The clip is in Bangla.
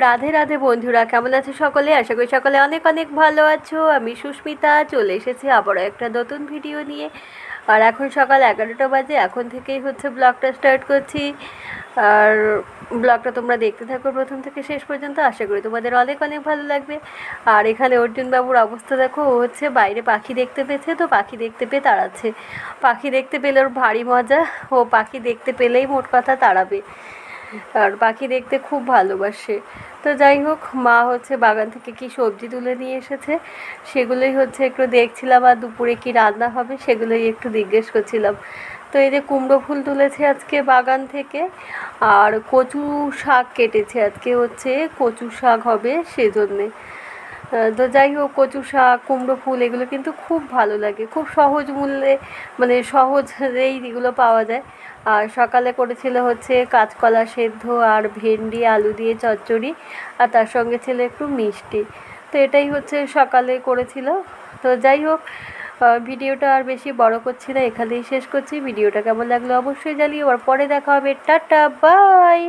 রাধে রাধে বন্ধুরা, কেমন আছো সকলে? আশা করি সকলে অনেক অনেক ভালো আছো। আমি সুস্মিতা চলে এসেছি আবারও একটা নতুন ভিডিও নিয়ে। আর এখন সকাল 11টা বাজে, এখন থেকেই ব্লগটা স্টার্ট করছি। আর ব্লগটা তোমরা দেখতে থাকো প্রথম থেকে শেষ পর্যন্ত, আশা করি তোমাদের অনেক অনেক ভালো লাগবে। আর এখানে অর্জুনবাবুর অবস্থা দেখো, ও বাইরে পাখি দেখতে পেয়েছে, তো পাখি দেখতে পেয়ে তাড়াচ্ছে। পাখি দেখতে পেলে ওর ভারী মজা, ও পাখি দেখতে পেলেই মোট কথা তাড়াবে। আর পাখি দেখতে খুব ভালোবাসে। তো যাই হোক, মা বাগান থেকে কি সবজি তুলে নিয়ে এসেছে, সেগুলোই একটু দেখছিলাম। আর দুপুরে কি রান্না হবে সেগুলোই একটু জিজ্ঞেস করছিলাম। তো এই যে কুমড়ো ফুল তুলেছে আজকে বাগান থেকে, আর কচু শাক কেটেছে আজকে, কচু শাক হবে সেজন্যে। তো যাই হোক, কচু শাক, কুমড়ো ফুল এগুলো কিন্তু খুব ভালো লাগে, খুব সহজ মূল্যে, মানে সহজেই এগুলো পাওয়া যায়। আর সকালে করেছিল কাঁচকলা সেদ্ধ আর ভেন্ডি আলু দিয়ে চচ্চড়ি, আর তার সঙ্গে ছিল একটু মিষ্টি। তো এটাই সকালে করেছিল। তো যাই হোক, ভিডিওটা আর বেশি বড় করছি না, এখানেই শেষ করছি। ভিডিওটা কেমন লাগলো অবশ্যই জানিও, আর পরে দেখা হবে। Tata, by.